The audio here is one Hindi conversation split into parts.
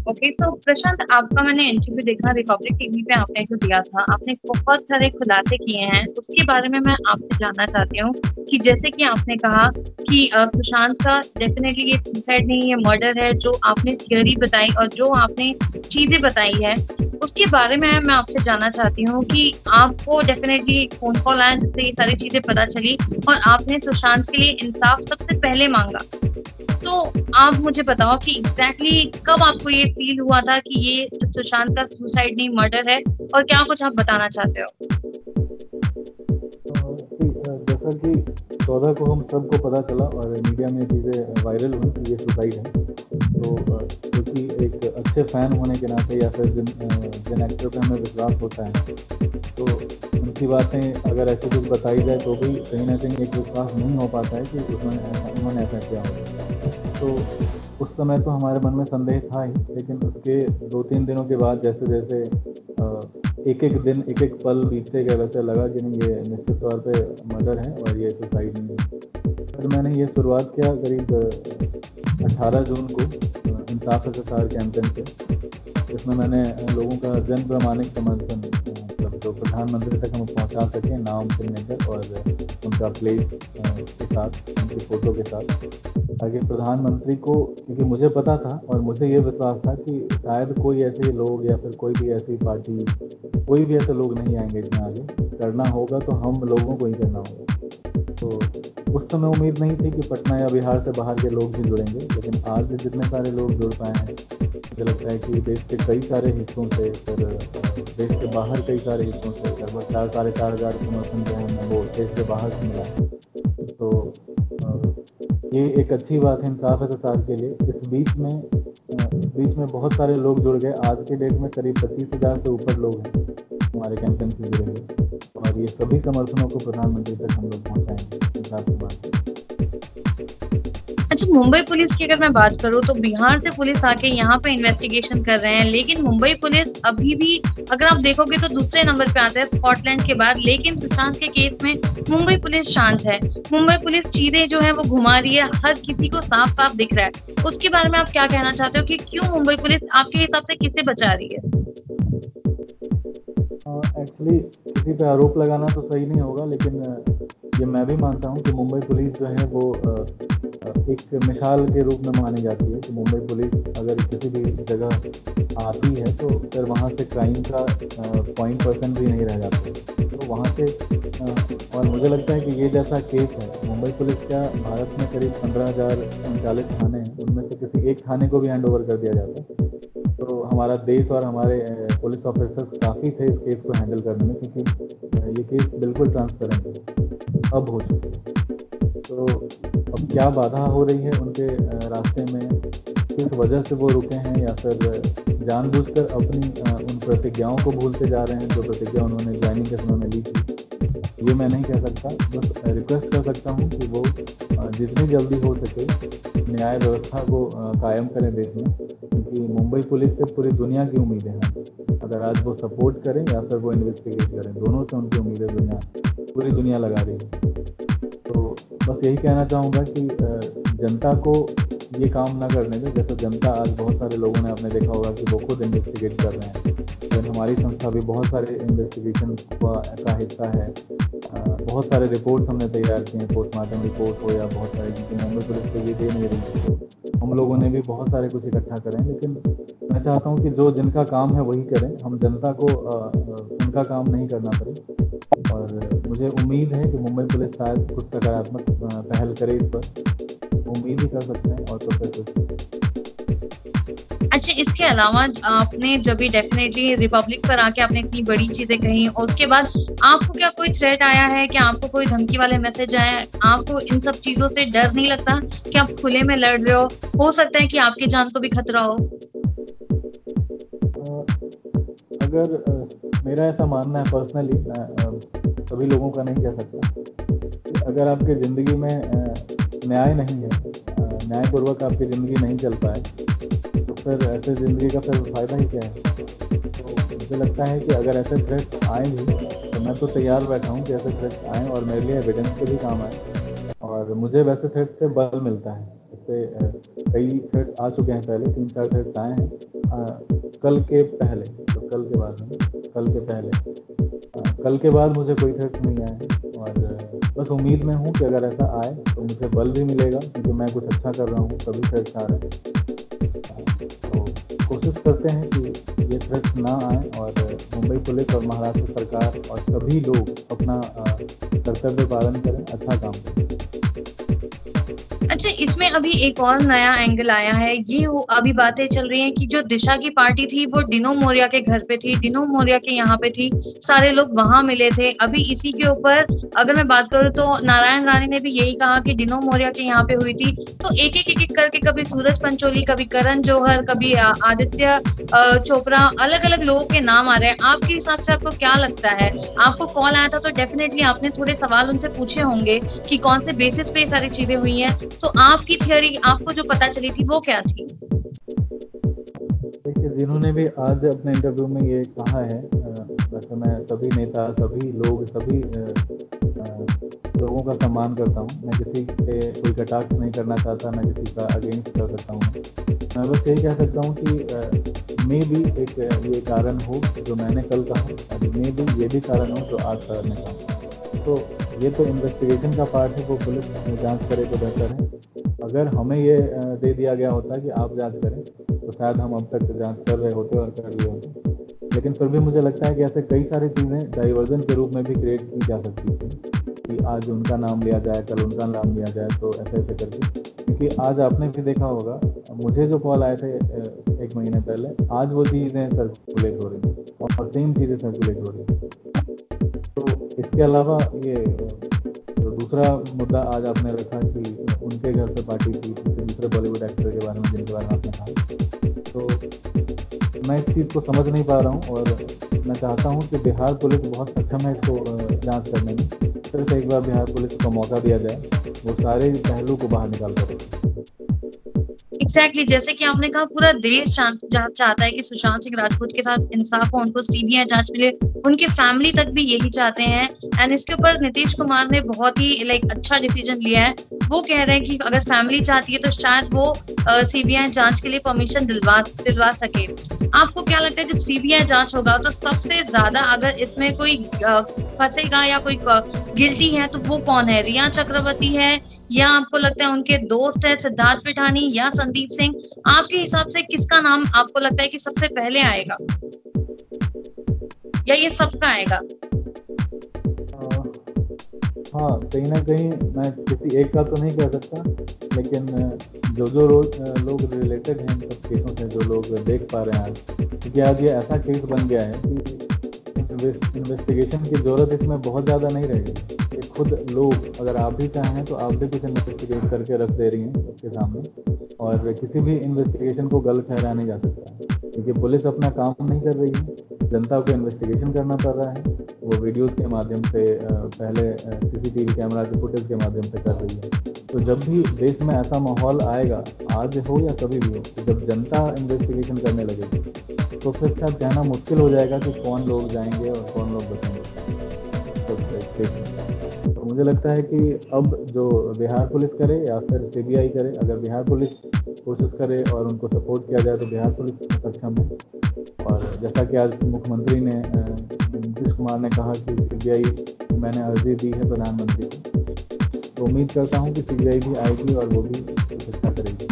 ओके, तो प्रशांत, आपका मैंने इंटरव्यू देखा रिपब्लिक टीवी पे, आपने जो दिया था, आपने बहुत सारे खुलासे किए हैं। उसके बारे में मैं आपसे जानना चाहती हूँ कि जैसे कि आपने कहा कि सुशांत का डेफिनेटली ये सुसाइड नहीं, ये मर्डर है। जो आपने थियरी बताई और जो आपने चीज़ें बताई है, उसके बारे में मैं आपसे जानना चाहती हूँ कि आपको डेफिनेटली एक फ़ोन कॉल आया जिससे ये सारी चीज़ें पता चली और आपने सुशांत के लिए इंसाफ सबसे पहले माँगा। तो आप मुझे बताओ कि एग्ज़ैक्टली कब आपको ये फ़ील हुआ था कि ये सुशांत का सुसाइड नहीं मर्डर है, और क्या कुछ आप बताना चाहते हो? जैसा कि 14 को हम सबको पता चला और मीडिया में चीज़ें वायरल हुई कि ये सुसाइड है, तो क्योंकि एक अच्छे फ़ैन होने के नाते या फिर जिन एक्टर पे हमें विश्वास होता है, तो उनकी बातें अगर ऐसे कुछ बताई जाए तो भी कहीं न कहीं एक विश्वास नहीं हो पाता है कि उन्होंने ऐसा किया होगा। तो उस समय तो हमारे मन में संदेह था ही, लेकिन उसके 2-3 दिनों के बाद जैसे-जैसे एक-एक दिन, एक-एक पल बीतते गए, वैसे लगा कि नहीं, ये निश्चित तौर पे मर्डर है और ये सुसाइड नहीं है। फिर मैंने ये शुरुआत किया करीब 18 जून को इंसाफ एसएसआर कैंपेन से, जिसमें मैंने लोगों का जन प्रमाणिक समर्थन, मतलब जो प्रधानमंत्री तक हम पहुँचा सकें, नाम, सिग्नेचर और उनका प्लेस के साथ, उनकी फ़ोटो के साथ, ताकि प्रधानमंत्री को, क्योंकि मुझे पता था और मुझे ये विश्वास था कि शायद कोई ऐसे लोग या फिर कोई भी ऐसी पार्टी, कोई भी ऐसे लोग नहीं आएंगे जिन्हें आगे करना होगा तो हम लोगों को ही करना होगा। तो उस समय उम्मीद नहीं थी कि पटना या बिहार से बाहर के लोग भी जुड़ेंगे, लेकिन आज जितने सारे लोग जुड़ पाए हैं, मुझे लगता है कि देश के कई सारे हिस्सों से, फिर देश के बाहर कई सारे हिस्सों से लगभग 4-4.5 हज़ार समर्थन जो है वो देश के बाहर से मिला है। तो ये एक अच्छी बात है इंसाफ एसएसआर के लिए। इस बीच में बहुत सारे लोग जुड़ गए। आज के डेट में करीब 25,000 से ऊपर लोग हैं हमारे कैंपेन से जुड़े हुए, और ये सभी समर्थनों को प्रधानमंत्री तक हम लोग पहुँचाएंगे इंसाफ के बाद। अच्छा, मुंबई पुलिस की अगर मैं बात करूँ तो बिहार से पुलिस आके यहाँ पे इन्वेस्टिगेशन कर रहे हैं, लेकिन मुंबई पुलिस अभी भी, अगर आप देखोगे तो दूसरे नंबर पे आता है स्कॉटलैंड के बाद। लेकिन सुशांत के केस में मुंबई पुलिस शांत है। मुंबई पुलिस चीजें जो है वो घुमा रही है, हर किसी को साफ-साफ दिख रहा है। उसके बारे में आप क्या कहना चाहते हो कि क्यों मुंबई पुलिस आपके हिसाब से किसे बचा रही है? एक्चुअली किसी पे आरोप लगाना तो सही नहीं होगा, लेकिन ये मैं भी मानता हूँ कि मुंबई पुलिस जो है वो एक मिसाल के रूप में मानी जाती है कि मुंबई पुलिस अगर किसी भी जगह आती है तो फिर वहाँ से क्राइम का 0.% भी नहीं रह जाता। तो वहाँ से और मुझे लगता है कि ये जैसा केस है, मुंबई पुलिस का भारत में करीब 15,039 थाने हैं, उनमें से किसी एक थाने को भी हैंड ओवर कर दिया जाता है, तो हमारा देश और हमारे पुलिस ऑफिसर्स काफ़ी थे इस केस को हैंडल करने में, क्योंकि ये केस बिल्कुल ट्रांसपेरेंट है, अब हो चुकी है। तो अब क्या बाधा हो रही है उनके रास्ते में, किस वजह से वो रुके हैं, या फिर जानबूझकर अपनी उन प्रतिज्ञाओं को भूलते जा रहे हैं जो प्रतिज्ञा उन्होंने ज्वाइनिंग के समय में ली थी, ये मैं नहीं कह सकता। बस रिक्वेस्ट कर सकता हूँ कि वो जितनी जल्दी हो सके न्याय व्यवस्था को कायम करें देश में, क्योंकि मुंबई पुलिस से पूरी दुनिया की उम्मीदें हैं। अगर आज वो सपोर्ट करें या फिर वो इन्वेस्टिगेट करें, दोनों से उनकी उम्मीदें पूरी दुनिया लगा रही है। तो बस यही कहना चाहूँगा कि जनता को ये काम ना करने दें। जैसे जनता आज, बहुत सारे लोगों ने, आपने देखा होगा कि वो खुद इन्वेस्टिगेट कर रहे हैं, फिर हमारी संस्था भी बहुत सारे इन्वेस्टिगेशन का हिस्सा है। बहुत सारे रिपोर्ट्स हमने तैयार किए हैं, पोस्टमार्टम रिपोर्ट हो या बहुत सारी चीज़ें, मुंबई पुलिस को ये दे नहीं रही थी, तो हम लोगों ने भी बहुत सारे कुछ इकट्ठा करें। लेकिन मैं चाहता हूँ कि जो जिनका काम है वही करें, हम जनता को उनका काम नहीं करना पड़े। और मुझे उम्मीद है कि मुंबई पुलिस शायद कुछ सकारात्मक पहल करे इस पर, उम्मीद ही कर सकते हैं, और तो फिर कुछ। अच्छा, इसके अलावा आपने जब भी डेफिनेटली रिपब्लिक पर आके आपने इतनी बड़ी चीजें कही, और उसके बाद आपको क्या कोई थ्रेट आया है, क्या आपको कोई धमकी वाले मैसेज आए? आपको इन सब चीजों से डर नहीं लगता कि आप खुले में लड़ रहे हो सकता है कि आपकी जान को भी खतरा हो? अगर मेरा ऐसा मानना है पर्सनली, मैं सभी लोगों का नहीं कह सकता, अगर आपके ज़िंदगी में न्याय नहीं है, न्यायपूर्वक आपकी ज़िंदगी नहीं चल पाए, तो फिर ऐसे ज़िंदगी का फिर फ़ायदा ही क्या है। तो मुझे लगता है कि अगर ऐसे थ्रेट्स आए भी, तो मैं तो तैयार बैठा हूँ कि ऐसे थ्रेट्स आएँ और मेरे लिए एविडेंस के भी काम आए, और मुझे वैसे थ्रेट्स से बल मिलता है। पे कई थ्रेड्स आ चुके हैं, पहले 3-4 थ्रेड्स आए हैं कल के पहले, तो कल के बाद नहीं, कल के पहले, कल के बाद मुझे कोई थ्रेड्स नहीं आए हैं। और बस उम्मीद में हूँ कि अगर ऐसा आए तो मुझे बल भी मिलेगा, क्योंकि मैं कुछ अच्छा कर रहा हूँ, तभी थ्रेड्स आ रहे हैं। तो कोशिश करते हैं कि ये थ्रेड्स ना आए और मुंबई पुलिस और महाराष्ट्र सरकार और सभी लोग अपना कर्तव्य पालन करें, अच्छा काम करें। अच्छा, इसमें अभी एक और नया एंगल आया है। ये अभी बातें चल रही हैं कि जो दिशा की पार्टी थी वो डिनो मोरिया के घर पे थी, डिनो मोरिया के यहाँ पे थी, सारे लोग वहां मिले थे। अभी इसी के ऊपर अगर मैं बात करूँ तो नारायण राणे ने भी यही कहा कि डिनो मोरिया के यहाँ पे हुई थी। तो एक एक करके कभी सूरज पंचोली, कभी करण जौहर, कभी आदित्य चोपड़ा, अलग अलग लोगों के नाम आ रहे हैं। आपके हिसाब से आपको क्या लगता है? आपको कॉल आया था तो डेफिनेटली आपने थोड़े सवाल उनसे पूछे होंगे कि कौन से बेसिस पे सारी चीजें हुई हैं। तो आपकी थियरी, आपको जो पता चली थी वो क्या थी? देखिए, जिन्होंने भी आज अपने इंटरव्यू में ये कहा है, वैसे मैं सभी नेता, सभी लोग, सभी लोगों का सम्मान करता हूँ। मैं किसी पे कोई कटाक्ष नहीं करना चाहता, मैं किसी का अगेंस्ट कर सकता हूँ। मैं बस यही कह सकता हूँ कि मे भी एक ये कारण हो जो मैंने कल कहा, मे भी ये भी कारण हो जो आज सर ने कहा। तो ये तो इन्वेस्टिगेशन का पार्ट है, वो पुलिस जांच करे तो बेहतर है। अगर हमें ये दे दिया गया होता कि आप जांच करें तो शायद हम अब तक जांच कर रहे होते और कर लिए होते। लेकिन फिर भी मुझे लगता है कि ऐसे कई सारी चीज़ें डाइवर्जन के रूप में भी क्रिएट की जा सकती थी कि आज उनका नाम लिया जाए, कल उनका नाम लिया जाए, तो ऐसे ऐसे करके। क्योंकि आज आपने भी देखा होगा, मुझे जो कॉल आए थे 1 महीने पहले, आज वो चीज़ें सर्कुलेट हो रही हैं और सेम चीज़ें सर्कुलेट हो रही हैं। तो इसके अलावा ये जो दूसरा मुद्दा आज आपने रखा कि उनके घर से पार्टी थी, किसी दूसरे बॉलीवुड एक्टर के बारे में जिनके बारे में आपने कहा, तो मैं इस चीज़ को समझ नहीं पा रहा हूँ। और मैं चाहता हूँ कि बिहार पुलिस बहुत सक्षम है इसको जांच करने में। सिर्फ एक बार बिहार पुलिस को मौका दिया जाए, वो सारे पहलू को बाहर निकाल कर एग्जैक्टली जैसे कि आपने कहा, पूरा देश चाहता है कि सुशांत सिंह राजपूत के साथ इंसाफ हो, उनको सीबीआई जांच मिले, उनके फैमिली तक भी यही चाहते हैं। एंड इसके ऊपर नीतीश कुमार ने बहुत ही अच्छा डिसीजन लिया है। वो कह रहे हैं कि अगर फैमिली चाहती है तो शायद वो सीबीआई जांच के लिए परमिशन दिलवा सके। आपको क्या लगता है, जब सीबीआई जांच होगा तो सबसे ज्यादा अगर इसमें कोई फंसेगा या कोई गिल्टी है तो वो कौन है? रिया चक्रवर्ती है, या आपको लगता है उनके दोस्त है सिद्धार्थ पिठानी या संदीप सिंह? आपके हिसाब से किसका नाम आपको लगता है कि सबसे पहले आएगा, या ये सबका आएगा? हाँ, कहीं ना कहीं मैं किसी एक का तो नहीं कह सकता, लेकिन जो लोग रिलेटेड हैं इन सब केसों से, जो लोग देख पा रहे हैं आज, क्योंकि आज ये ऐसा केस बन गया है कि इन्वेस्टिगेशन की ज़रूरत इसमें बहुत ज़्यादा नहीं रहेगी। ये खुद लोग, अगर आप भी चाहें तो आप भी कुछ इन्वेस्टिगेट करके रख दे रही हैं उसके सामने, और किसी भी इन्वेस्टिगेशन को गलत ठहराया नहीं जा सकता, क्योंकि पुलिस अपना काम नहीं कर रही है, जनता को इन्वेस्टिगेशन करना पड़ रहा है। वो वीडियोज़ के माध्यम से, पहले सीसीटीवी कैमरा के फुटेज के माध्यम से कर रही है। तो जब भी देश में ऐसा माहौल आएगा, आज हो या कभी भी हो, जब जनता इन्वेस्टिगेशन करने लगेगी, तो फिर शायद कहना मुश्किल हो जाएगा कि कौन लोग जाएंगे और कौन लोग बचेंगे। तो मुझे लगता है कि अब जो बिहार पुलिस करे या फिर सीबीआई करे, अगर बिहार पुलिस कोशिश करे और उनको सपोर्ट किया जाए तो बिहार पुलिस सक्षम है। और जैसा कि आज मुख्यमंत्री ने, नीतीश कुमार ने कहा कि सीबीआई, मैंने अर्जी दी है प्रधानमंत्री को, तो उम्मीद करता हूँ कि सीबीआई भी आएगी और वो भी चेष्टा करेगी।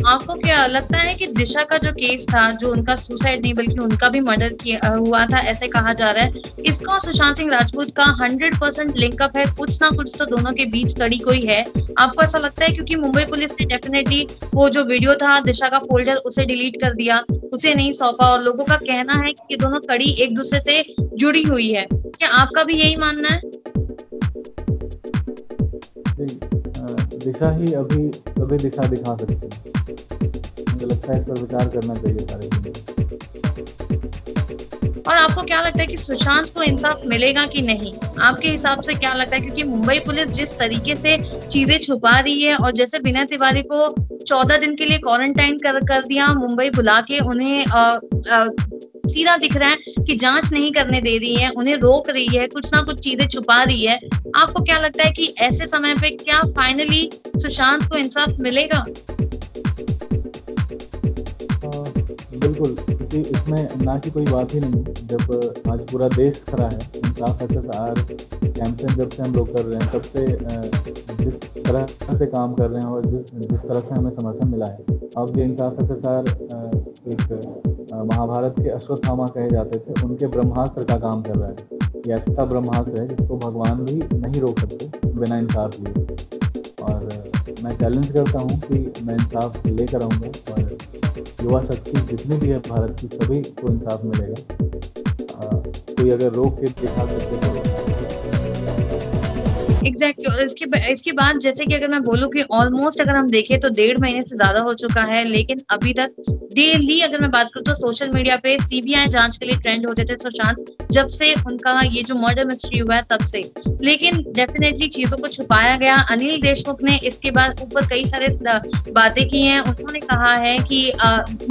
आपको क्या लगता है कि दिशा का जो केस था, जो उनका सुसाइड नहीं बल्कि उनका भी मर्डर हुआ था ऐसे कहा जा रहा है, इसका और सुशांत सिंह राजपूत का 100% लिंकअप है? कुछ ना कुछ तो दोनों के बीच कड़ी कोई है। आपको ऐसा लगता है? क्योंकि मुंबई पुलिस ने डेफिनेटली वो जो वीडियो था दिशा का फोल्डर, उसे डिलीट कर दिया, उसे नहीं सौंपा, और लोगों का कहना है कि दोनों कड़ी एक दूसरे से जुड़ी हुई है। क्या आपका भी यही मानना है? दिशा ही अभी दिशा दिखा सकती है। मुझे लगता है इस पर विचार करना चाहिए सारे लोगों को। और आपको क्या लगता है कि सुशांत को इंसाफ मिलेगा कि नहीं? आपके हिसाब से क्या लगता है? क्योंकि मुंबई पुलिस जिस तरीके से चीजें छुपा रही है, और जैसे विनय तिवारी को 14 दिन के लिए क्वारंटाइन कर दिया, मुंबई बुला के उन्हें सीधा दिख रहा है कि जांच नहीं करने दे रही है, उन्हें रोक रही है, कुछ ना कुछ चीजें छुपा रही है। आपको क्या लगता है कि ऐसे समय पे क्या फाइनली सुशांत को इंसाफ मिलेगा? बिल्कुल, क्योंकि इसमें ना की कोई बात ही नहीं है। जब आज पूरा देश खड़ा है, इंसाफ एसएसआर कैंपेन जब से हम लोग कर रहे हैं, तब से जिस तरह से काम कर रहे हैं और जिस तरह से हमें समर्थन मिला है। अब ये इंसाफ एसएसआर एक महाभारत के अश्वत्थामा कहे जाते थे, उनके ब्रह्मास्त्र का काम कर रहा है। ये ऐसा ब्रह्मास्त्र है जिसको भगवान भी नहीं रोक सकते बिना इंसाफ लिए। और मैं चैलेंज करता हूँ कि मैं इंसाफ लेकर आऊँगा और युवा शक्ति जितनी भी है भारत की, सभी को इंसाफ मिलेगा। कोई अगर रोक के दिखा सकते तो एग्जैक्टली। और इसके बाद जैसे कि अगर मैं बोलूँ कि ऑलमोस्ट अगर हम देखें तो 1.5 महीने से ज्यादा हो चुका है, लेकिन अभी तक डेली अगर मैं बात करूँ तो सोशल मीडिया पे सीबीआई जांच के लिए ट्रेंड होते थे सुशांत, जब से उनका ये जो मर्डर मिस्ट्री हुआ है तब से। लेकिन डेफिनेटली चीजों को छुपाया गया। अनिल देशमुख ने इसके बाद ऊपर कई सारे बातें की हैं। उन्होंने कहा है कि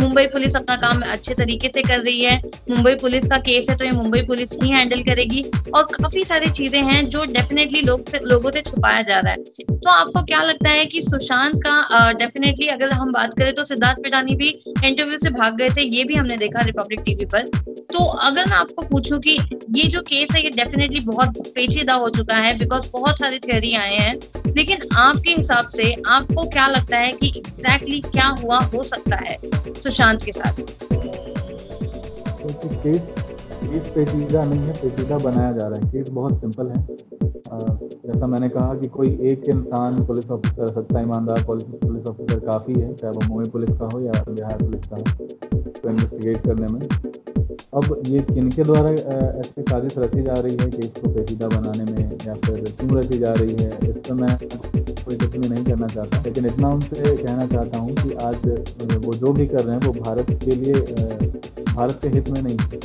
मुंबई पुलिस अपना काम अच्छे तरीके से कर रही है, मुंबई पुलिस का केस है तो ये मुंबई पुलिस ही हैंडल करेगी, और काफी सारी चीजें हैं जो डेफिनेटली लोगों से छुपाया जा रहा है। तो आपको क्या लगता है कि सुशांत का डेफिनेटली अगर हम बात करें तो सिद्धार्थ पिटानी भी इंटरव्यू से भाग गए थे, ये भी हमने देखा रिपब्लिक टीवी पर। तो अगर मैं आपको पूछूं कि ये जो केस है ये डेफिनेटली बहुत पेचीदा हो चुका है, बिकॉज बहुत सारी थ्योरी आए हैं, लेकिन आपके हिसाब से आपको क्या लगता है कि एग्जैक्टली क्या हुआ हो सकता है सुशांत के साथ? केस पेचीदा नहीं है, पेचीदा बनाया जा रहा है। केस बहुत सिंपल है। जैसा मैंने कहा कि कोई एक इंसान पुलिस ऑफिसर, सच्चा ईमानदार पुलिस ऑफिसर काफ़ी है, चाहे वो मुंबई पुलिस का हो या बिहार पुलिस का हो, तो इन्वेस्टिगेट करने में। अब ये किनके द्वारा ऐसी साजिश रची जा रही है केस को पेचीदा बनाने में, या फिर क्यों रची जा रही है, इस पर मैं कोई टिप्पणी नहीं करना चाहता। लेकिन इतना उनसे कहना चाहता हूँ कि आज वो जो भी कर रहे हैं वो भारत के लिए, भारत के हित में नहीं है।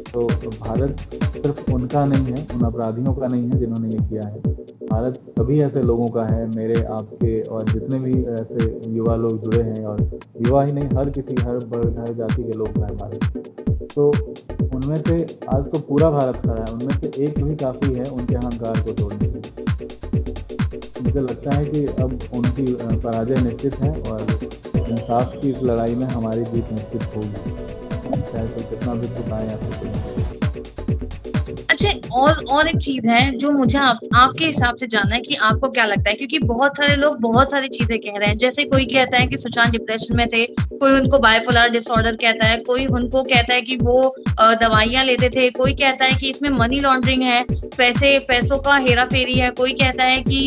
तो भारत सिर्फ उनका नहीं है, उन अपराधियों का नहीं है जिन्होंने ये किया है। भारत सभी ऐसे लोगों का है, मेरे आपके और जितने भी ऐसे युवा लोग जुड़े हैं, और युवा ही नहीं, हर किसी, हर जाति के लोग हैं भारत। तो उनमें से आज तो पूरा भारत खड़ा है, उनमें से एक भी काफ़ी है उनके अहंकार को तोड़ने के लिए। मुझे लगता है कि अब उनकी पराजय निश्चित है और इंसाफ की इस लड़ाई में हमारी जीत निश्चित होगी, चाहे कोई कितना भी छुपाए या फिर। अच्छा, और एक चीज है जो मुझे आपके हिसाब से जानना है कि आपको क्या लगता है, क्योंकि बहुत सारे लोग बहुत सारी चीजें कह रहे हैं। जैसे कोई कहता है कि सुशांत डिप्रेशन में थे, कोई उनको बाइपोलर डिसऑर्डर कहता है, कोई उनको कहता है कि वो दवाइयां लेते थे, कोई कहता है कि इसमें मनी लॉन्ड्रिंग है, पैसों का हेरा फेरी है, कोई कहता है कि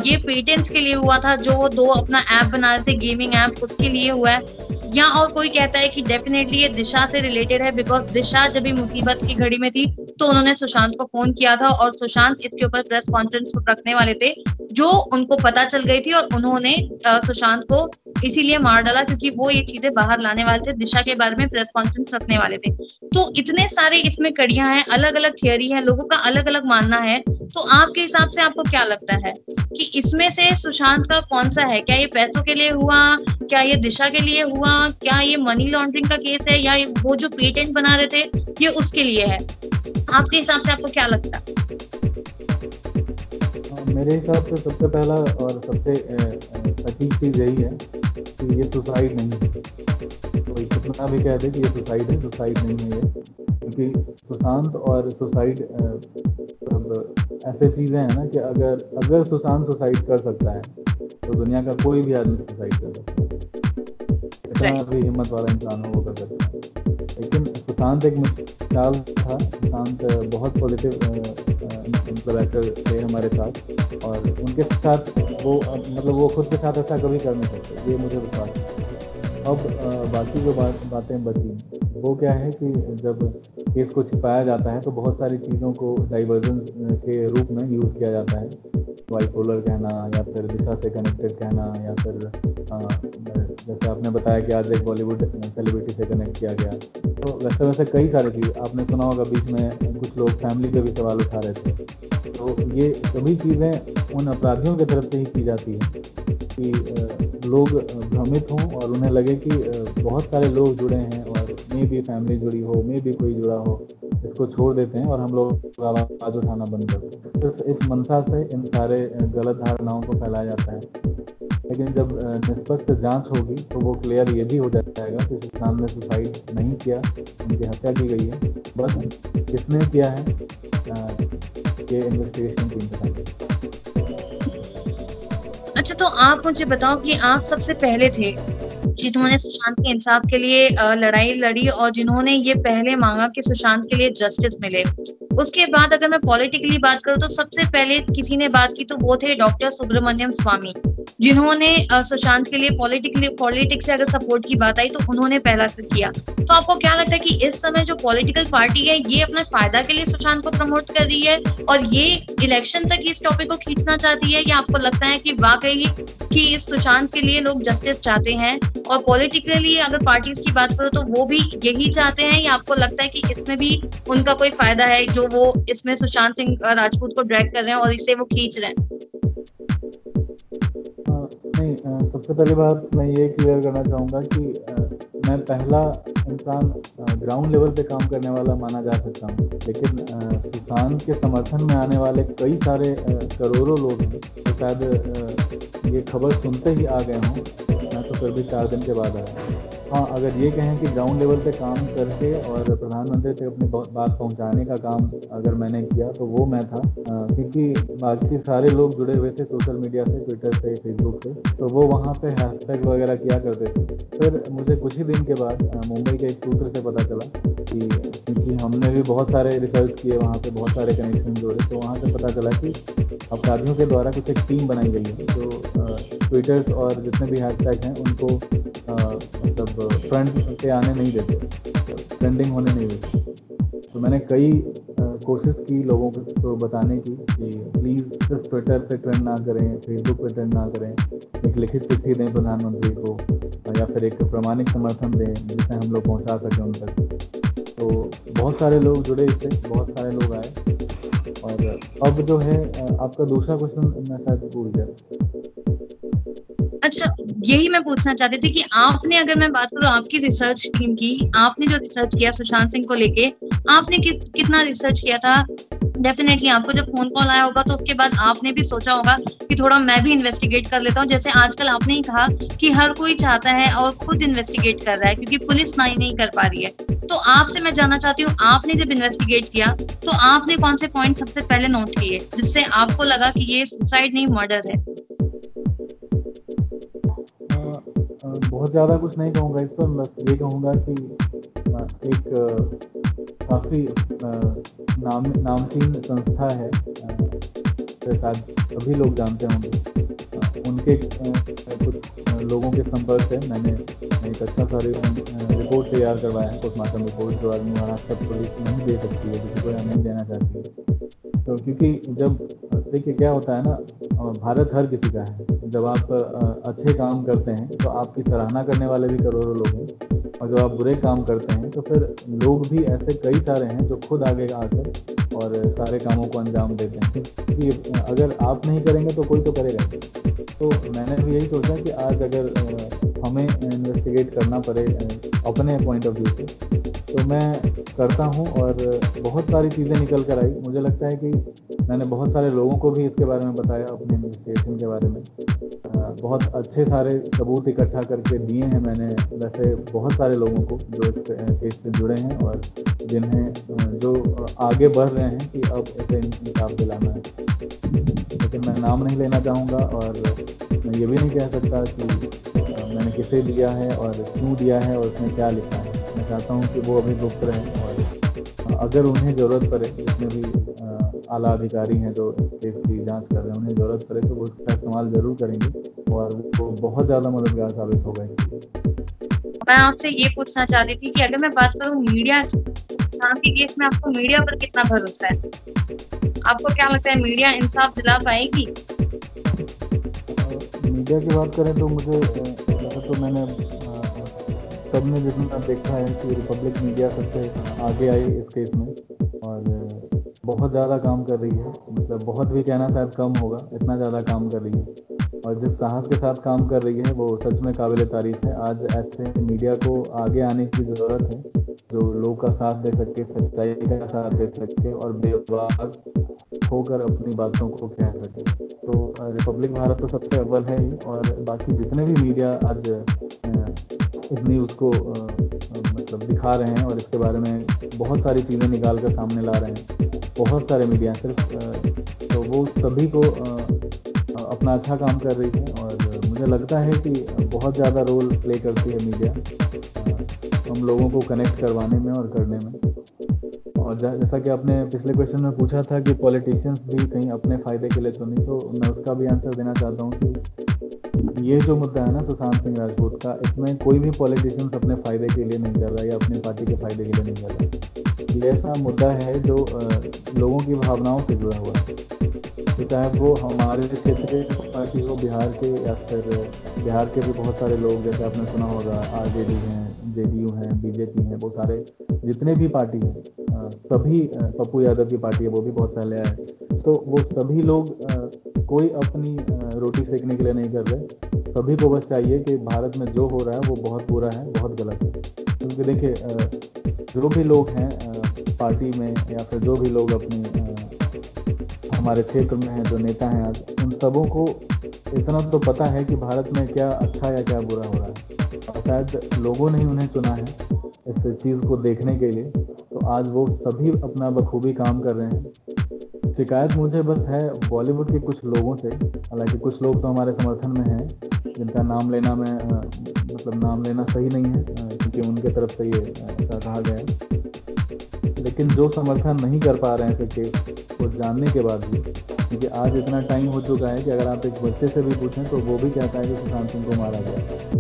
ये पेटेंट्स के लिए हुआ था, जो वो 2 अपना ऐप बना रहे थे गेमिंग ऐप, उसके लिए हुआ है, या और कोई कहता है कि डेफिनेटली ये दिशा से रिलेटेड है, बिकॉज दिशा जब भी मुसीबत की घड़ी में थी तो उन्होंने सुशांत को फोन किया था और सुशांत इसके ऊपर प्रेस कॉन्फ्रेंस रखने वाले थे, जो उनको पता चल गई थी, और उन्होंने सुशांत को इसीलिए मार डाला क्योंकि वो ये चीजें बाहर लाने वाले थे, दिशा के बारे में प्रेस कॉन्फ्रेंस रखने वाले थे। तो इतने सारे इसमें कड़ियां हैं, अलग अलग थियरी है, लोगों का अलग अलग मानना है। तो आपके हिसाब से आपको क्या लगता है कि इसमें से सुशांत का कौन सा है? क्या ये पैसों के लिए हुआ, क्या ये दिशा के लिए हुआ, क्या ये मनी लॉन्ड्रिंग का केस है, या वो जो पेटेंट बना रहे थे ये उसके लिए है? आपके हिसाब से आपको क्या लगता है? मेरे हिसाब से सबसे पहला और सबसे सटीक चीज़ यही है कि ये सुसाइड नहीं है। कोई कितना भी कह दे कि ये सुसाइड है, सुसाइड नहीं है ये, क्योंकि सुशांत और सुसाइड सब ऐसे चीज़ें हैं ना कि अगर सुशांत सुसाइड कर सकता है तो दुनिया का कोई भी आदमी सुसाइड कर सकता है, कितना भी हिम्मत वाला इंसान हो वो कर सकता है। लेकिन सुशांत एक मिसाल था। सुशांत बहुत पॉजिटिव मतलब एक्टर थे हमारे साथ, और उनके साथ वो मतलब वो खुद के साथ ऐसा कभी कर नहीं सकते, ये मुझे विश्वास है। अब बाकी जो बातें बची वो क्या है कि जब केस को छिपाया जाता है तो बहुत सारी चीज़ों को डाइवर्जन के रूप में यूज़ किया जाता है, बाइपोलर कहना या फिर दिशा से कनेक्टेड कहना, या फिर जैसे आपने बताया कि आज एक बॉलीवुड सेलिब्रिटी से कनेक्ट किया गया, तो वैसे कई सारी चीज़ आपने सुना होगा। बीच में कुछ लोग फैमिली पे भी सवाल उठा रहे थे। तो ये सभी चीज़ें उन अपराधियों की तरफ से ही की जाती है कि लोग भ्रमित हों और उन्हें लगे कि बहुत सारे लोग जुड़े हैं और मे भी फैमिली जुड़ी हो, मे भी कोई जुड़ा हो, इसको छोड़ देते हैं और हम लोग आवाज़ उठाना बंद करते हैं। सिर्फ इस मंशा से इन सारे गलत धारणाओं को फैलाया जाता है। लेकिन जब निष्पक्ष जांच होगी तो वो क्लियर ये भी हो जाएगा कि सुशांत ने सुसाइड नहीं किया, उनकी हत्या की गई है। बस किसने किया है ये इन्वेस्टिगेशन टीम बताएगी। अच्छा, तो आप मुझे बताओ कि आप सबसे पहले थे जिन्होंने सुशांत के इंसाफ के लिए लड़ाई लड़ी और जिन्होंने ये पहले मांगा कि सुशांत के लिए जस्टिस मिले। उसके बाद अगर मैं पॉलिटिकली बात करूं तो सबसे पहले किसी ने बात की तो वो थे डॉक्टर सुब्रमण्यम स्वामी, जिन्होंने सुशांत के लिए पॉलिटिक्स से अगर सपोर्ट की बात आई तो उन्होंने पहला किया। तो आपको क्या लगता है कि इस समय जो पॉलिटिकल पार्टी है ये अपने फायदा के लिए सुशांत को प्रमोट कर रही है और ये इलेक्शन तक इस टॉपिक को खींचना चाहती है, या आपको लगता है कि वाकई कि इस सुशांत के लिए लोग जस्टिस चाहते हैं और पॉलिटिकली अगर पार्टीज की बात करो तो वो भी यही चाहते हैं, या आपको लगता है कि इसमें भी उनका कोई फायदा है जो वो इसमें सुशांत सिंह राजपूत को ड्रैग कर रहे हैं और इसे वो खींच रहे हैं? नहीं, सबसे पहली बात मैं ये क्लियर करना चाहूँगा कि मैं पहला इंसान ग्राउंड लेवल पे काम करने वाला माना जा सकता हूँ, लेकिन सुशांत के समर्थन में आने वाले कई सारे करोड़ों लोग हैं तो शायद ये खबर सुनते ही आ गए हों। मैं तो फिर भी 4 दिन के बाद आया। हाँ, अगर ये कहें कि ग्राउंड लेवल पे काम करके और प्रधानमंत्री तक अपनी बात पहुंचाने का काम अगर मैंने किया तो वो मैं था, क्योंकि बाकी सारे लोग जुड़े हुए थे सोशल मीडिया से, ट्विटर से, फेसबुक से, तो वो वहाँ पे हैशटैग वगैरह किया करते थे। फिर मुझे कुछ ही दिन के बाद मुंबई के एक सूत्र से पता चला कि क्योंकि हमने भी बहुत सारे रिसर्च किए, वहाँ पे बहुत सारे कनेक्शन जोड़े, तो वहाँ से पता चला कि अपराधियों के द्वारा कुछ एक टीम बनाई गई है जो ट्विटर्स और जितने भी हैशटैग हैं उनको मतलब फ्रंट पे आने नहीं देते, ट्रेंडिंग होने नहीं देते। तो मैंने कई कोशिश की लोगों को बताने की कि प्लीज़ सिर्फ ट्विटर पे ट्रेंड ना करें, फेसबुक पे ट्रेंड ना करें, एक लिखित चिट्ठी दें प्रधानमंत्री को या फिर एक प्रमाणिक समर्थन दें जिसे हम लोग पहुंचा सकें उन तक। तो बहुत सारे लोग जुड़े इससे, बहुत सारे लोग आए। और अब जो है आपका दूसरा क्वेश्चन मैं शायद भूल गया। अच्छा, यही मैं पूछना चाहती थी कि आपने, अगर मैं बात करूँ आपकी रिसर्च टीम की, आपने जो रिसर्च किया सुशांत सिंह को लेके, आपने कितना रिसर्च किया था? डेफिनेटली आपको जब फोन कॉल आया होगा तो उसके बाद आपने भी सोचा होगा कि थोड़ा मैं भी इन्वेस्टिगेट कर लेता हूँ। जैसे आजकल आपने ही कहा कि हर कोई चाहता है और खुद इन्वेस्टिगेट कर रहा है क्योंकि पुलिस नहीं कर पा रही है। तो आपसे मैं जानना चाहती हूँ, आपने जब इन्वेस्टिगेट किया तो आपने कौन से पॉइंट सबसे पहले नोट किए जिससे आपको लगा कि ये सुसाइड नहीं मर्डर है? बहुत ज़्यादा कुछ नहीं कहूँगा इस पर, बस ये कहूँगा कि एक काफ़ी नामचीन संस्था है, शायद सभी लोग जानते होंगे, उनके कुछ लोगों के संपर्क से मैंने एक अच्छा सा रिपोर्ट तैयार करवाया है, पोस्टमार्टम रिपोर्ट, जो आदमी महाराष्ट्र पुलिस नहीं दे सकती है, किसी को नहीं देना चाहती है। तो क्योंकि जब देखिए क्या होता है ना, भारत हर किसी का है। जब आप अच्छे काम करते हैं तो आपकी सराहना करने वाले भी करोड़ों लोग हैं, और जब आप बुरे काम करते हैं तो फिर लोग भी ऐसे कई सारे हैं जो खुद आगे आकर और सारे कामों को अंजाम देते हैं, क्योंकि अगर आप नहीं करेंगे तो कोई तो करेगा। तो मैंने भी यही सोचा कि आज अगर हमें इन्वेस्टिगेट करना पड़े अपने पॉइंट ऑफ व्यू से तो मैं करता हूं, और बहुत सारी चीज़ें निकल कर आई। मुझे लगता है कि मैंने बहुत सारे लोगों को भी इसके बारे में बताया, अपने इन्वेस्टिगेशन के बारे में बहुत अच्छे सारे सबूत इकट्ठा करके दिए हैं मैंने वैसे बहुत सारे लोगों को जो इस केस से जुड़े हैं और जिन्हें जो आगे बढ़ रहे हैं कि अब इसे इंसाफ दिलाना है। लेकिन मैं नाम नहीं लेना चाहूँगा और मैं ये भी नहीं कह सकता कि मैंने किसे दिया है और क्यों दिया है और उसमें क्या लिखा है। मैं चाहता हूँ कि वो अभी गुप्त रहें, और अगर उन्हें ज़रूरत पड़े, जितने भी आला अधिकारी हैं जो केस की जांच कर रहे हैं, उन्हें ज़रूरत पड़े तो वो उसका इस्तेमाल ज़रूर करेंगे और वो बहुत ज़्यादा मददगार साबित होगा। मैं आपसे ये पूछना चाहती थी कि अगर मैं बात करूँ मीडिया के केस में, आपको मीडिया पर कितना भरोसा है? आपको क्या लगता है मीडिया इंसाफ दिला पाएगी? मीडिया की बात करें तो मुझे वैसे तो मैंने सबने जितना देखा है कि रिपब्लिक मीडिया सबसे आगे आई इस केस में और बहुत ज़्यादा काम कर रही है। मतलब बहुत भी कहना शायद कम होगा, इतना ज़्यादा काम कर रही है और जिस साहस के साथ काम कर रही है वो सच में काबिल तारीफ है। आज ऐसे मीडिया को आगे आने की ज़रूरत है जो लोग का साथ दे सके, सच्चाई का साथ दे सके और बेबाक होकर अपनी बातों को कह सके। तो रिपब्लिक भारत तो सबसे अव्वल है ही, और बाकी जितने भी मीडिया आज इस न्यूज़ को मतलब दिखा रहे हैं और इसके बारे में बहुत सारी चीज़ें निकाल कर सामने ला रहे हैं, बहुत सारे मीडिया सिर्फ, तो वो सभी को अपना अच्छा काम कर रही है। और मुझे लगता है कि बहुत ज़्यादा रोल प्ले करती है मीडिया हम लोगों को कनेक्ट करवाने में और करने में। और जैसा कि आपने पिछले क्वेश्चन में पूछा था कि पॉलिटिशियंस भी कहीं अपने फ़ायदे के लिए तो नहीं, तो मैं उसका भी आंसर देना चाहता हूँ कि ये जो मुद्दा है ना सुशांत सिंह राजपूत का, इसमें कोई भी पॉलिटिशियंस अपने फ़ायदे के लिए नहीं कर रहा है या अपनी पार्टी के फ़ायदे के लिए नहीं कर रहा। ये ऐसा मुद्दा है जो लोगों की भावनाओं से जुड़ा हुआ है, तो चाहे वो हमारे क्षेत्र के पार्टी हो, बिहार के, या फिर बिहार के भी बहुत सारे लोग, जैसे आपने सुना होगा आरजेडी हैं, जेडीयू हैं, बीजेपी हैं, वो सारे जितने भी पार्टी हैं, सभी, पप्पू यादव की पार्टी है वो भी बहुत पहले आए, तो वो सभी लोग कोई अपनी रोटी सेकने के लिए नहीं कर रहे। सभी को बस चाहिए कि भारत में जो हो रहा है वो बहुत बुरा है, बहुत गलत है। क्योंकि देखिए जो भी लोग हैं पार्टी में, या फिर जो भी लोग अपनी हमारे क्षेत्र में हैं, जो नेता हैं आज, उन सबों को इतना तो पता है कि भारत में क्या अच्छा या क्या बुरा हो रहा है, और शायद लोगों ने ही उन्हें चुना है इस चीज़ को देखने के लिए। तो आज वो सभी अपना बखूबी काम कर रहे हैं। शिकायत मुझे बस है बॉलीवुड के कुछ लोगों से, हालांकि कुछ लोग तो हमारे समर्थन में हैं जिनका नाम लेना मैं मतलब नाम लेना सही नहीं है, क्योंकि उनके तरफ से ये ऐसा कहा गया है, लेकिन जो समर्थन नहीं कर पा रहे हैं केस को जानने के बाद भी, क्योंकि आज इतना टाइम हो चुका है कि अगर आप एक बच्चे से भी पूछें तो वो भी कहता है कि सुशांत सिंह को मारा गया।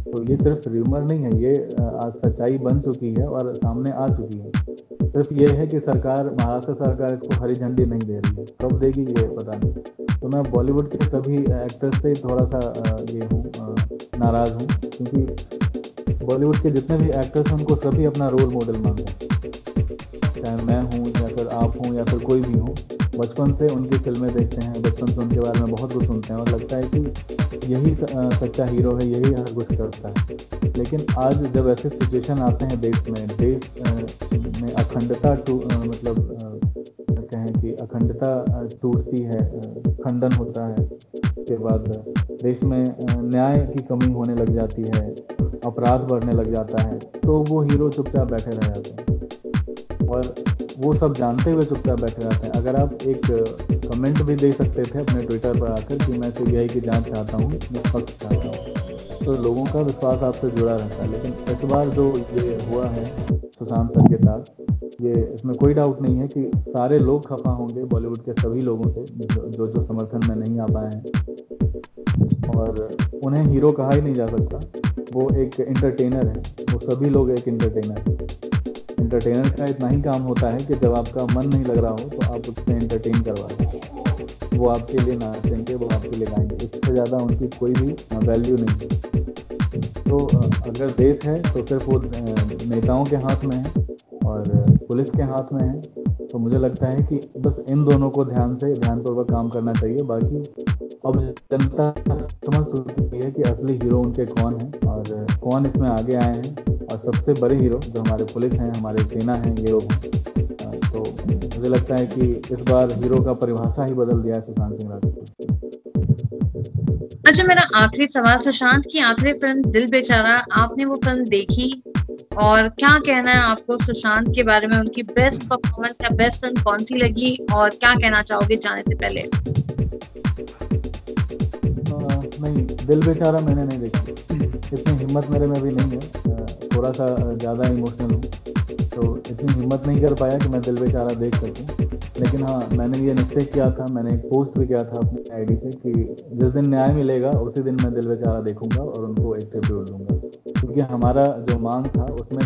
तो ये सिर्फ र्यूमर नहीं है, ये आज सच्चाई बन चुकी है और सामने आ चुकी है। सिर्फ ये है कि सरकार, महाराष्ट्र सरकार इसको हरी झंडी नहीं दे रही है, कब देगी ये पता नहीं। तो मैं बॉलीवुड के सभी एक्टर्स से थोड़ा सा ये हूँ, नाराज़ हूँ, क्योंकि बॉलीवुड के जितने भी एक्टर्स हैं उनको सभी अपना रोल मॉडल मानते हैं, चाहे मैं हूँ या फिर आप हूँ या फिर कोई भी हो। बचपन से उनकी फिल्में देखते हैं, बचपन से उनके बारे में बहुत कुछ सुनते हैं और लगता है कि यही सच्चा हीरो है, यही हर कुछ करता है। लेकिन आज जब ऐसे सिचुएशन आते हैं देश में अखंडता मतलब कहें कि अखंडता टूटती है, खंडन होता है, उसके बाद देश में न्याय की कमी होने लग जाती है, अपराध बढ़ने लग जाता है, तो वो हीरो चुपचाप बैठे रह जाते हैं और वो सब जानते हुए चुपचाप बैठे रहते हैं। अगर आप एक कमेंट भी दे सकते थे अपने ट्विटर पर आकर कि मैं सीबीआई की जांच चाहता हूँ, निष्पक्ष चाहता हूँ, तो लोगों का विश्वास आपसे जुड़ा रहता है। लेकिन इस बार जो ये हुआ है सुशांत सर के साथ, ये इसमें कोई डाउट नहीं है कि सारे लोग खफा होंगे बॉलीवुड के सभी लोगों से जो समर्थन में नहीं आ पाए हैं, और उन्हें हीरो कहा ही नहीं जा सकता, वो एक एंटरटेनर है। वो सभी लोग एक एंटरटेनर हैं। एंटरटेनर का इतना ही काम होता है कि जब आपका मन नहीं लग रहा हो तो आप उससे एंटरटेन करवा दें, वो आपके लिए नाचेंगे, वो आपके लिए गाएंगे, इससे ज़्यादा उनकी कोई भी वैल्यू नहीं है। तो अगर देश है तो सिर्फ वो नेताओं के हाथ में है और पुलिस के हाथ में है। तो मुझे लगता है कि बस इन दोनों को ध्यानपूर्वक काम करना चाहिए। बाकी अब जनता समझ चुकी है कि असली हीरो उनके कौन हैं और कौन इसमें आगे आए हैं, और सबसे बड़े हीरो जो हमारे पुलिस हैं, हमारे सेना हैं, ये लोग हैं। तो मुझे लगता है कि इस बार हीरो का परिभाषा ही बदल दिया है सुशांत सिंह राजपूत। अच्छा, मेरा आखिरी सवाल, सुशांत की आखिरी फिल्म दिल बेचारा, आपने वो फिल्म देखी और क्या कहना है आपको सुशांत के बारे में? उनकी बेस्ट परफॉर्मेंस या बेस्ट फिल्म कौन सी लगी और क्या कहना चाहोगे जाने से पहले? नहीं, दिल बेचारा मैंने नहीं देखी, इतनी हिम्मत मेरे में भी नहीं है, थोड़ा सा ज़्यादा इमोशनल हूँ, तो इतनी हिम्मत नहीं कर पाया कि मैं दिल बेचारा देख सकूँ। लेकिन हाँ, मैंने ये निश्चय किया था, मैंने एक पोस्ट भी किया था अपनी आईडी से कि जिस दिन न्याय मिलेगा उसी दिन मैं दिल बेचारा देखूंगा और उनको एक ट्रिब्यूट दूंगा। क्योंकि हमारा जो मांग था उसमें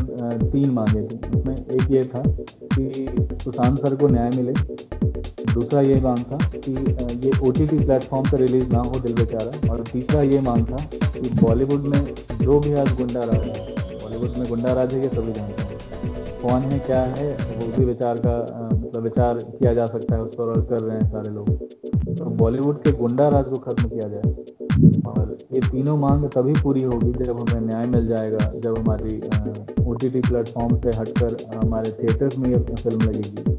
3 मांगे थी। उसमें एक ये था कि सुशांत सर को न्याय मिले, दूसरा ये मांग था कि ये OTT प्लेटफॉर्म पर रिलीज़ ना हो दिल बेचारा, और तीसरा ये मांग था कि बॉलीवुड में जो भी आज गुंडा राज है, बॉलीवुड में गुंडा राज है ये सभी जानते हैं, कौन है क्या है, वो भी विचार किया जा सकता है उस पर, और कर रहे हैं सारे लोग। तो बॉलीवुड के गुंडा राज को ख़त्म किया जाए, और ये तीनों मांग तभी पूरी होगी जब हमें न्याय मिल जाएगा, जब हमारी OTT प्लेटफॉर्म से हटकर हमारे थिएटर्स में ये फिल्म लगेगी।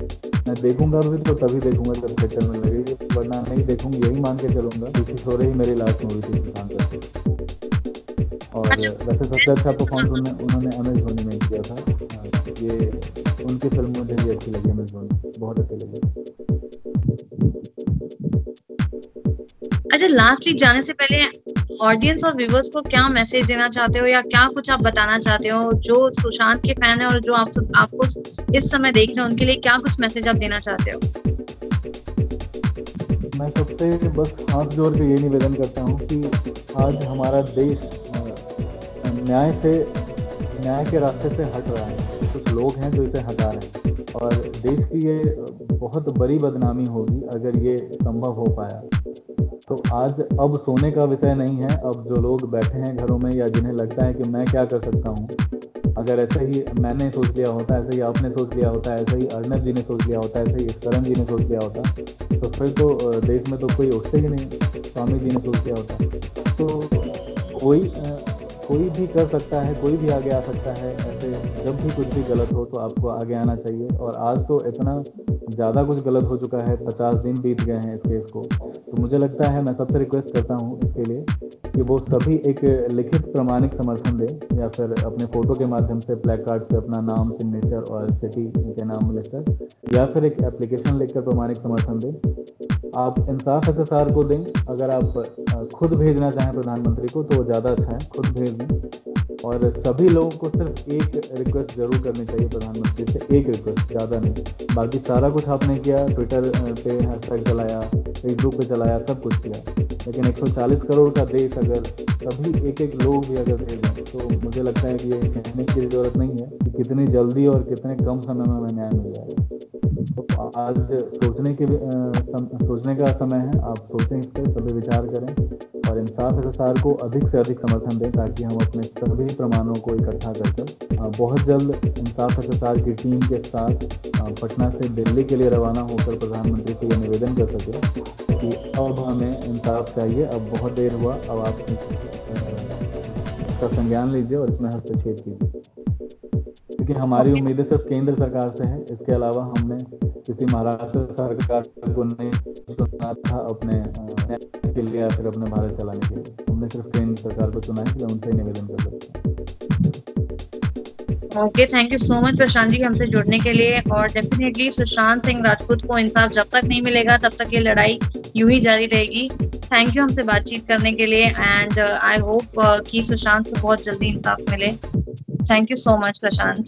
मैं देखूंगा भी तो तभी देखूंगा जब थिएटर में लगेगी, वरना नहीं देखूंगी, यही मान के चलूंगा क्योंकि सो रही मेरी लास्ट मूवी थी सुशांत राजपूत। और अच्छा, वैसे सबसे अच्छा परफॉर्मेंस उन्होंने MS धोनी में किया था। ये उनकी फिल्म मुझे भी अच्छी लगी, MS धोनी बहुत अच्छी लगी। अच्छा, लास्टली जाने से पहले ऑडियंस और व्यूवर्स को क्या मैसेज देना चाहते हो या क्या कुछ आप बताना चाहते हो जो सुशांत के फैन है और जो आपको इस समय देख रहे हैं उनके लिए क्या कुछ मैसेज आप देना चाहते हो? मैं सबसे बस हाथ जोड़ के ये निवेदन करता हूँ कि आज हमारा देश न्याय के रास्ते से हट रहा है। कुछ लोग हैं जो इसे हटा रहे हैं और देश की ये बहुत बड़ी बदनामी होगी अगर ये संभव हो पाया। तो आज अब सोने का विषय नहीं है। अब जो लोग बैठे हैं घरों में या जिन्हें लगता है कि मैं क्या कर सकता हूँ, अगर ऐसे ही मैंने सोच लिया होता, ऐसे ही आपने सोच लिया होता, ऐसे ही अर्नब जी ने सोच लिया होता, ऐसे ही करण जी ने सोच लिया होता, तो फिर तो देश में तो कोई उठते ही नहीं। स्वामी जी ने सोच लिया होता। तो कोई भी कर सकता है, कोई भी आगे आ सकता है। ऐसे जब भी कुछ भी गलत हो तो आपको आगे आना चाहिए। और आज तो इतना ज़्यादा कुछ गलत हो चुका है, 50 दिन बीत गए हैं इस केस को। तो मुझे लगता है, मैं सबसे रिक्वेस्ट करता हूँ इसके लिए कि वो सभी एक लिखित प्रमाणिक समर्थन दें या फिर अपने फ़ोटो के माध्यम से प्लेक कार्ड से अपना नाम, सिग्नेचर और सिटी के नाम लिखकर या फिर एक एप्लीकेशन लिखकर प्रमाणिक समर्थन दें। आप इंसाफ SSR को दें। अगर आप खुद भेजना चाहें प्रधानमंत्री को तो ज़्यादा अच्छा है, खुद भेज दें। और सभी लोगों को सिर्फ एक रिक्वेस्ट जरूर करनी चाहिए प्रधानमंत्री से, एक रिक्वेस्ट, ज़्यादा नहीं। बाकी सारा कुछ आपने किया, ट्विटर पे हैशटैग चलाया, फेसबुक पे चलाया, सब कुछ किया, लेकिन 140 करोड़ का देश अगर सभी एक लोग भी अगर दे दें तो मुझे लगता है कि ये कहने की ज़रूरत नहीं है कि कितनी जल्दी और कितने कम समय में हमें न्याय मिल जाएगा। तो आज सोचने का समय है। आप सोचें इस पर, सभी विचार करें और इंसाफ SSR को अधिक से अधिक समर्थन दें ताकि हम अपने सभी प्रमाणों को इकट्ठा कर बहुत जल्द इंसाफ SSR की टीम के साथ पटना से दिल्ली के लिए रवाना होकर प्रधानमंत्री से यह निवेदन कर सके कि अब हमें इंसाफ चाहिए, अब बहुत देर हुआ, अब आप इसका संज्ञान लीजिए और इसमें हस्तक्षेप कीजिए। क्योंकि हमारी उम्मीदें सिर्फ केंद्र सरकार से हैं। इसके अलावा हमने किसी महाराष्ट्र सरकार को नहीं चुना था अपने के लिए या फिर अपने भारत चलाने के लिए। हमने सिर्फ केंद्र सरकार को चुना है कि उनसे निवेदन कर सकते हैं। Okay, thank you so much Prashant ji हमसे जुड़ने के लिए। और डेफिनेटली सुशांत सिंह राजपूत को इंसाफ जब तक नहीं मिलेगा तब तक ये लड़ाई यूं ही जारी रहेगी। थैंक यू हमसे बातचीत करने के लिए एंड आई होप कि सुशांत को बहुत जल्दी इंसाफ मिले। Thank you so much Prashant.